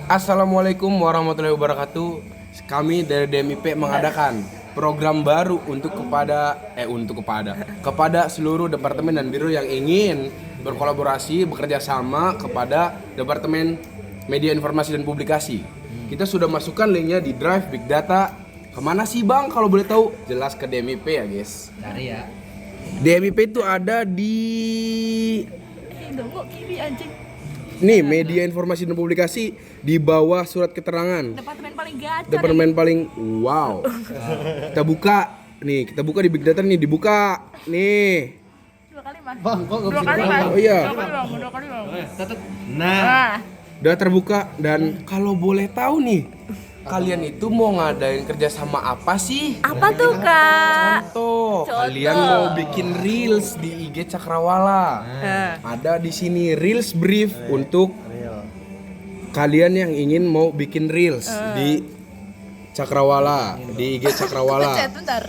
Assalamualaikum warahmatullahi wabarakatuh. Kami dari DMIP mengadakan program baru kepada seluruh departemen dan biro yang ingin berkolaborasi bekerja sama kepada Departemen Media Informasi dan Publikasi. Kita sudah masukkan linknya di Drive Big Data. Kemana sih bang kalau boleh tahu? Jelas ke DMIP ya guys. Cari ya. DMIP itu ada di kiri anjing. nih Media Informasi dan Publikasi di bawah surat keterangan. Departemen paling gacor. Departemen paling wow. Kita buka di Big Data nih, dibuka nih. 2 kali mas. Bang, kok Dua kali mas. Oh iya. 2 kali bang. Tetep. Nah. Udah terbuka dan kalau boleh tahu nih, kalian itu mau ngadain kerjasama apa sih? Apa tuh kak? Contoh, kalian mau bikin reels di IG Cakrawala. Ada di sini reels brief untuk kalian yang ingin mau bikin reels di Cakrawala, di IG Cakrawala. Bentar.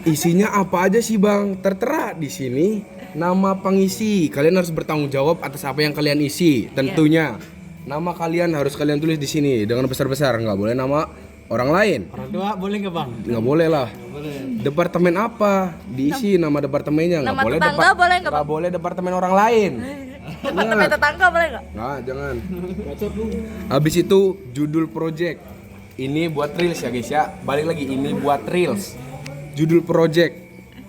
Isinya apa aja sih bang? Tertera di sini nama pengisi. Kalian harus bertanggung jawab atas apa yang kalian isi. Tentunya nama kalian harus kalian tulis di sini dengan besar-besar. Nggak boleh nama orang lain. Orang tua boleh nggak bang? Nggak boleh lah. Boleh. Departemen apa? Diisi nama departemennya. Nama tetangga boleh nggak, Nggak boleh departemen orang lain. Departemen tetangga boleh nggak? Nggak, jangan. Habis itu judul project. Ini buat reels ya guys ya. Balik lagi ini buat reels. Judul project.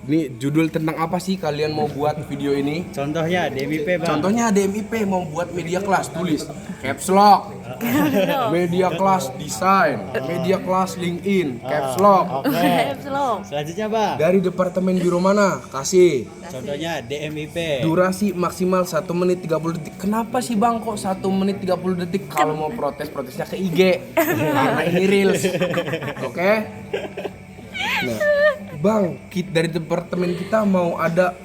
Ini judul tentang apa sih kalian mau buat video ini? Contohnya DMIP bang. Contohnya DMIP mau buat media kelas, tulis caps lock, media kelas desain, media kelas LinkedIn, caps lock. Slow. Selanjutnya bang. Dari departemen biro mana? Kasih. Contohnya DMIP. Durasi maksimal 1 menit 30 detik. Kenapa sih bang kok 1 menit 30 detik? Kalau mau protesnya ke IG. Karena ini reels. Oke? Nah, bang, dari departemen kita mau ada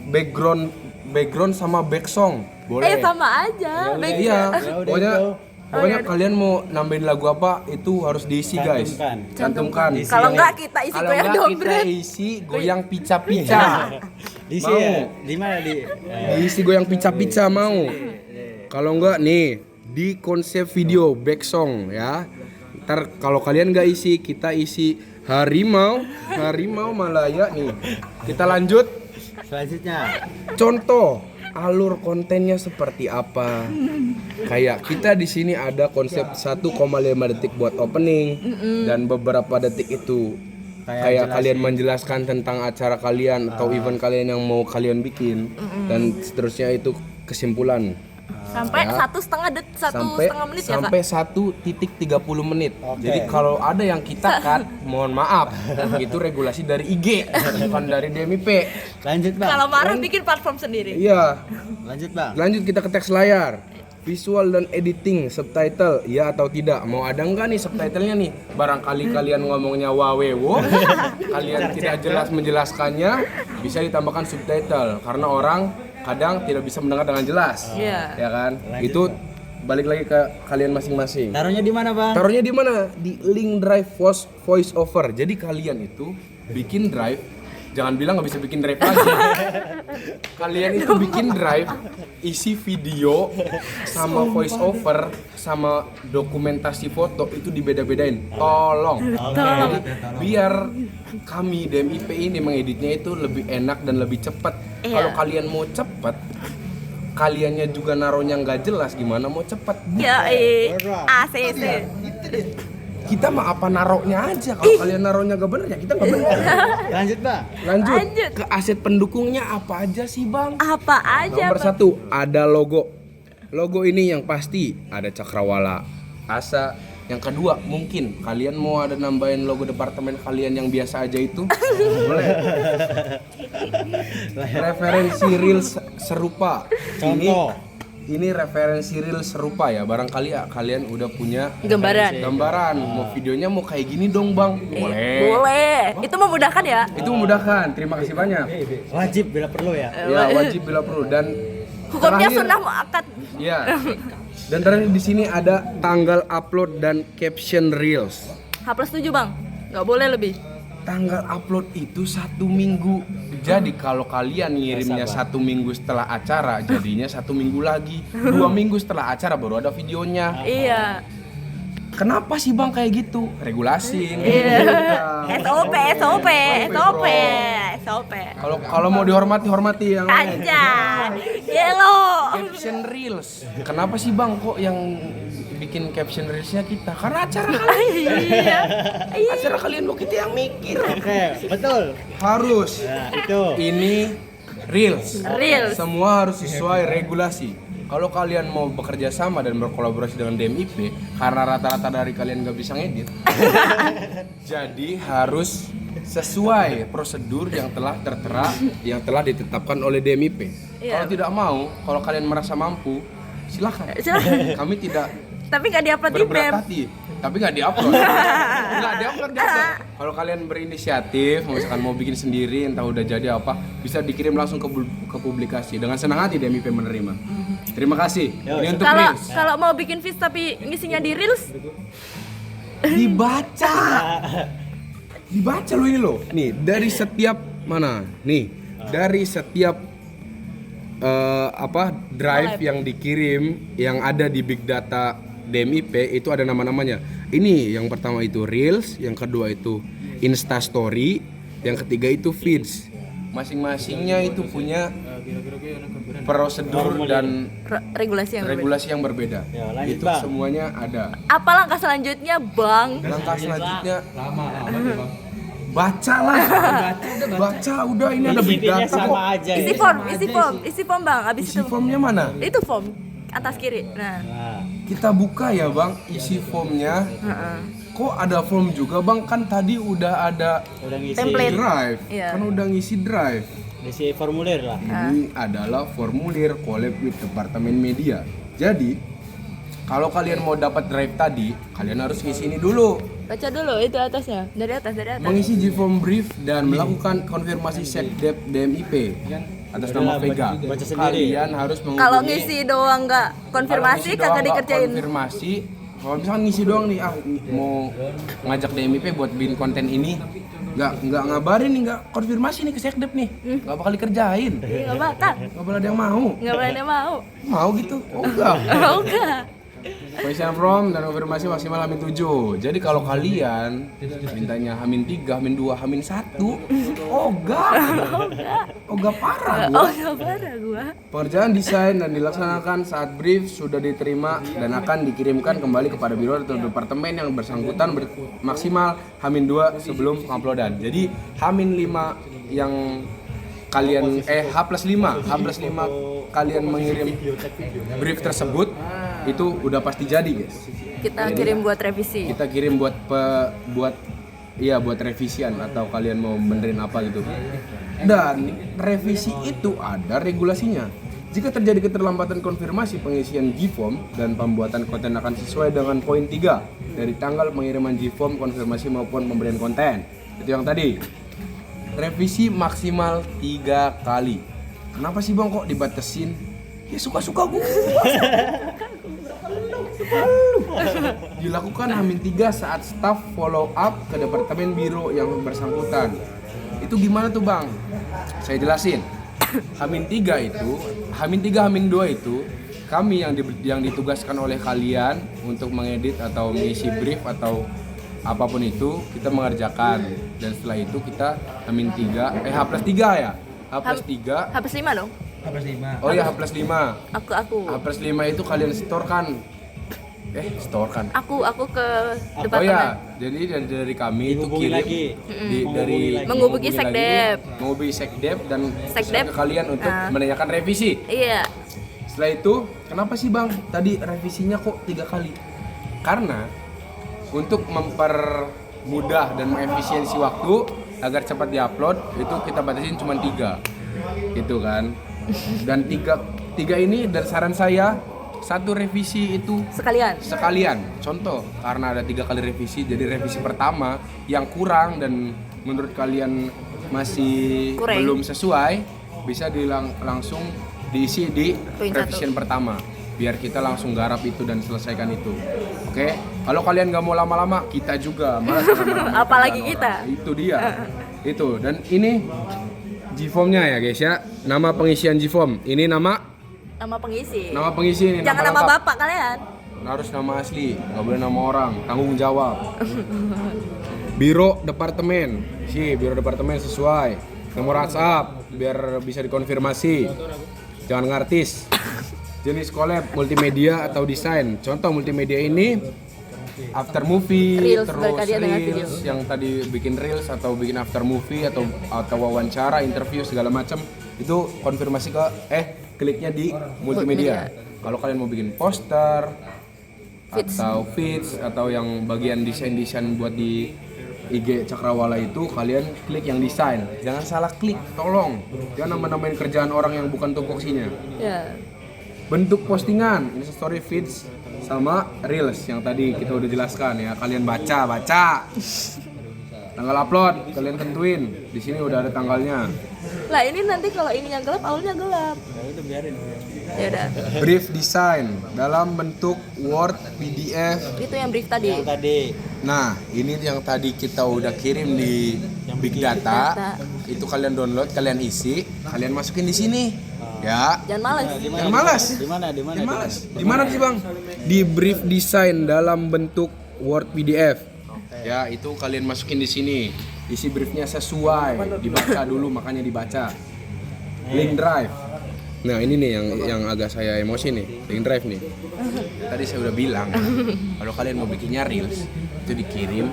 background sama backsong. Boleh? Sama aja. Iya, udah pokoknya kalian mau nambahin lagu apa itu harus diisi guys. Cantumkan. Kalau enggak kita isi Kalau goyang enggak kita dompet. isi goyang pica-pica. Diisi Mau. ya? Di mana di? Diisi goyang pica-pica mau. Kalau enggak nih di konsep video backsong ya. Ntar kalau kalian nggak isi, kita isi harimau Malaya nih. Kita lanjut. Selanjutnya. Contoh alur kontennya seperti apa? Kayak kita di sini ada konsep 1,5 detik buat opening dan beberapa detik itu kayak kalian menjelaskan tentang acara kalian atau event kalian yang mau kalian bikin dan seterusnya itu kesimpulan. Sampai Ya. 1,5 menit ya kak? Sampai 1:30 menit. Jadi kalau ada yang kita cut, mohon maaf, itu regulasi dari IG, bukan dari DMIP. Lanjut bang. Kalau marah bikin platform sendiri. Iya. Lanjut bang. Lanjut kita ke teks layar. Visual dan editing, subtitle, ya atau tidak? Mau ada nggak nih subtitlenya nih? Barangkali kalian ngomongnya wawewo, kalian tidak jelas menjelaskannya, bisa ditambahkan subtitle karena orang kadang tidak bisa mendengar dengan jelas. Iya. Ya kan? Lanjut, Itu balik lagi ke kalian masing-masing. Taruhnya di mana bang? Taruhnya di mana? Di link drive voice over. Jadi kalian itu bikin drive, jangan bilang nggak bisa bikin drive lagi. Kalian itu bikin drive, isi video sama voice over sama dokumentasi foto itu dibeda-bedain. Tolong. Jadi, biar kami DMIP ini mengeditnya itu lebih enak dan lebih cepat. Iya. Kalau kalian mau cepat, kaliannya juga naruhnya nggak jelas, gimana mau cepat? Ya ACC. Kita mah apa naroknya aja. Kalau kalian naruhnya gak bener ya kita gak bener. Lanjut bang. Lanjut Lanjut. ke aset pendukungnya apa aja sih bang? Apa aja Nomor Bang? 1 ada logo. Logo ini yang pasti ada Cakrawala, Asa. Yang kedua mungkin kalian mau ada nambahin logo departemen kalian yang biasa aja itu. Boleh. Referensi reels serupa. Contoh. Ini referensi reels serupa ya. Barangkali ya, kalian udah punya Gambaran. mau videonya mau kayak gini dong bang. Boleh. Boleh. Itu memudahkan ya? Itu memudahkan. Terima kasih banyak. Wajib bila perlu ya. Ya wajib bila perlu dan Hukumnya terakhir- sunnah muakkad. Ya. Dan terakhir di sini ada tanggal upload dan caption reels. H+7 bang. Nggak boleh lebih. tanggal upload itu 1 minggu. Jadi kalau kalian ngirimnya 1 minggu setelah acara, jadinya 1 minggu lagi. 2 minggu setelah acara baru ada videonya. Iya. Kenapa sih bang kayak gitu? Regulasi. SOP. Kalau mau hormati yang lain. Aja. Yelo. Caption reels. Kenapa sih bang kok yang bikin caption reelsnya kita? Karena acara kalian. Iya. Acara kalian kok kita yang mikir. Oke, betul. Harus. Nah, itu. Ini reels. Reels. Semua harus sesuai regulasi. Kalau kalian mau bekerja sama dan berkolaborasi dengan DMIP, karena rata-rata dari kalian nggak bisa ngedit, jadi harus sesuai prosedur yang telah tertera, yang telah ditetapkan oleh DMIP. Iya. Kalau tidak mau, kalau kalian merasa mampu, silakan. Silakan. Kami tidak Tapi nggak diupload di berberat BEM. hati, tapi nggak diupload. Nggak diupload. Kalau kalian berinisiatif, misalkan mau bikin sendiri, entah udah jadi apa, bisa dikirim langsung ke publikasi. Dengan senang hati DMIP menerima. Terima kasih. Ini untuk Kalau Reels. kalau mau bikin feeds tapi ngisinya di Reels, Dibaca. Dibaca lo ini lo. Nih dari setiap mana? Nih dari setiap drive yang dikirim yang ada di big data DMIP itu ada nama-namanya. Ini yang pertama itu Reels, yang kedua itu Insta Story, yang ketiga itu Feeds. Masing-masingnya itu punya prosedur dan regulasi yang berbeda. Ya, lanjut, Itu Bang. semuanya ada. apa langkah selanjutnya, Bang? Langkah selanjutnya baca lah. Baca udah ini ada big Intinya data kok. sama aja. Isi form, Bang. Abis Isi itu formnya mana? itu form atas kiri. Nah, Nah, Kita buka ya bang, isi formnya. Kok ada form juga bang? Kan tadi udah ada udah ngisi. Template. drive, Iya. kan udah ngisi drive. Ngisi formulir lah. Ini adalah formulir collab with Departemen Media. Jadi kalau kalian mau dapat drive tadi, kalian harus ngisi ini dulu. baca dulu itu atasnya. Dari atas. Mengisi G-form brief dan melakukan konfirmasi sekdep DMIP atas nama Vega. Baca sendiri. Kalian harus menghubungi. Kalau ngisi doang nggak konfirmasi Kalau ngisi doang kagak nggak dikerjain. Konfirmasi. Kalau misalkan ngisi doang nih, mau ngajak DMIP buat bikin konten ini, nggak ngabarin nih, nggak konfirmasi nih ke sekdep nih, nggak bakal dikerjain. Iya, nggak bakal. Nggak bakal ada yang mau. Nggak boleh ada mau. Mau gitu? Oh enggak. Mau nggak? Question from dan konfirmasi maksimal H-7. Jadi kalau kalian mintanya H-3, H-2, H-1, ogah parah gua. Oh, nggak parah gua. Pengerjaan desain dan dilaksanakan saat brief sudah diterima dan akan dikirimkan kembali kepada biro atau departemen yang bersangkutan maksimal H-2 sebelum penguploadan. Jadi H-5 yang kalian H+5 kalian mengirim brief tersebut itu udah pasti jadi guys. Kita kirim buat revisi. Kita kirim buat revisian atau kalian mau benerin apa gitu. Dan revisi itu ada regulasinya. Jika terjadi keterlambatan konfirmasi pengisian G-form dan pembuatan konten akan sesuai dengan poin 3 dari tanggal pengiriman G-form, konfirmasi maupun pemberian konten. Itu yang tadi. Revisi maksimal 3 kali. Kenapa sih bang kok dibatasin? Ya suka-suka gue. Dilakukan H-3 saat staf follow up ke departemen biro yang bersangkutan. Itu gimana tuh bang? Saya jelasin. H-3 itu, H-2 itu kami yang ditugaskan oleh kalian untuk mengedit atau mengisi brief atau apapun itu kita mengerjakan, dan setelah itu kita H-3 H+3 ya? H+3 H+5 dong. Oh ya H+5 Aku. H+5 itu kalian setorkan. Aku ke Oh departemen. ya, jadi dari kami itu Dihubungi kirim lagi. Menghubungi sekdep. menghubungi sekdep dan Sekdep. ke kalian untuk menanyakan revisi. Iya. Setelah itu, kenapa sih bang tadi revisinya kok 3 kali? Karena untuk mempermudah dan mengefisiensi waktu agar cepat diupload, itu kita batasin cuma 3 gitu kan. Dan tiga ini, dan saran saya, 1 revisi itu sekalian. Contoh, karena ada 3 kali revisi, jadi revisi pertama yang kurang dan menurut kalian masih belum sesuai, bisa langsung diisi di Poin revision pertama biar kita langsung garap itu dan selesaikan itu. Oke, kalau kalian nggak mau lama-lama, kita juga malas lama-lama. Apalagi Orang. kita. Itu dia. Itu, dan ini Gform-nya ya guys ya. Nama pengisian Gform. Ini nama pengisi. Nama pengisi ini. Jangan nama lengkap. bapak kalian. Harus nama asli, nggak boleh nama orang. Tanggung jawab. Biro departemen. Biro departemen sesuai. Nomor WhatsApp biar bisa dikonfirmasi. Jangan ngartis. Jenis collab multimedia atau desain. Contoh multimedia ini after movie, Reels, terus berkarya dengan video. reels yang tadi bikin reels atau bikin after movie atau wawancara, interview segala macam itu konfirmasi ke kliknya di multimedia. Kalau kalian mau bikin poster Feeds. atau feeds atau yang bagian desain buat di IG Cakrawala itu kalian klik yang desain. Jangan salah klik, tolong. Jangan nambah-nambahin kerjaan orang yang bukan tupoksinya. Ya. Bentuk postingan, Instastory, feeds, sama reels yang tadi kita udah jelaskan ya. Kalian baca. Tanggal upload kalian tentuin. Di sini udah ada tanggalnya. Lah ini nanti kalau ininya gelap, awalnya gelap. Ya udah biarin. Ya udah. Brief design dalam bentuk Word, PDF. Itu yang brief tadi. Yang tadi. Nah, ini yang tadi kita udah kirim di Big Data. Itu kalian download, kalian isi, kalian masukin di sini. Ya. Jangan males. Jangan malas. Di mana? Jangan malas. Di mana sih, Bang? Di brief design dalam bentuk Word, PDF. Ya, itu kalian masukin di sini. Isi briefnya sesuai, dibaca dulu, makanya dibaca. Link drive. Nah, ini nih yang agak saya emosi nih, link drive nih. Tadi saya udah bilang, kalau kalian mau bikinnya reels, itu dikirim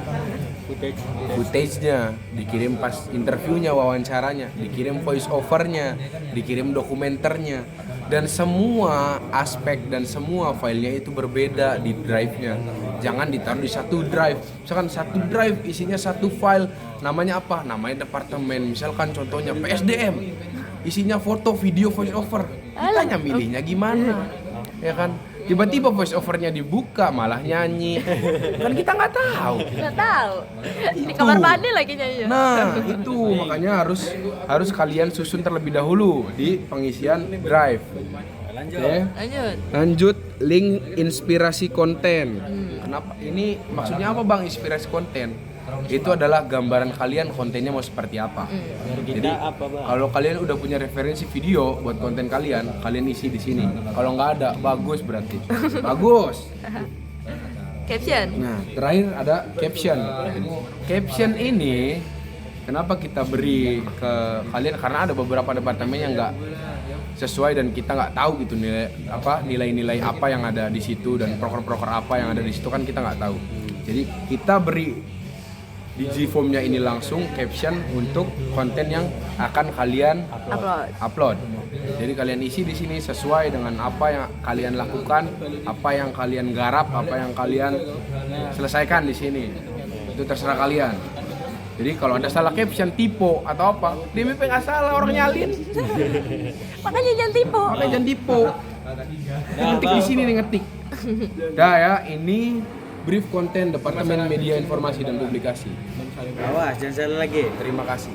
footage-nya, dikirim pas interviewnya, wawancaranya, dikirim voice over-nya, dikirim dokumenternya, dan semua aspek dan semua filenya itu berbeda di drive-nya. Jangan ditaruh di satu drive. Misalkan satu drive isinya satu file, namanya apa? Namanya departemen. Misalkan contohnya PSDM, isinya foto, video, voice over. Kitanya milihnya gimana? Ya kan? Tiba-tiba voice over-nya dibuka malah nyanyi. Kan kita nggak tahu. Nggak tahu. Di kamar mandi lagi nyanyi. Nah, itu makanya harus kalian susun terlebih dahulu di pengisian drive. Oke. Lanjut link inspirasi konten. Kenapa? Ini maksudnya apa, Bang, inspirasi konten? Itu adalah gambaran kalian kontennya mau seperti apa. Jadi apa, Bang? kalau kalian udah punya referensi video buat konten kalian isi di sini. Kalau nggak ada, bagus berarti. Bagus. Caption. Nah, terakhir ada caption. Caption ini kenapa kita beri ke kalian, karena ada beberapa departemen yang nggak sesuai dan kita nggak tahu gitu nilai-nilai apa yang ada di situ dan proker-proker apa yang ada di situ kan kita nggak tahu. Jadi kita beri di Gform-nya ini langsung caption untuk konten yang akan kalian upload. Jadi kalian isi di sini sesuai dengan apa yang kalian lakukan, apa yang kalian garap, apa yang kalian selesaikan di sini. Itu terserah kalian. Jadi kalau ada salah caption, typo atau apa, DMP nggak salah, orang nyalin. Makanya jangan tipu. Makanya jangan typo. Ngetik di sini nih, ngetik. Dah ya, ini brief konten Departemen Media Informasi dan Publikasi. Awas, jangan salah lagi. Terima kasih.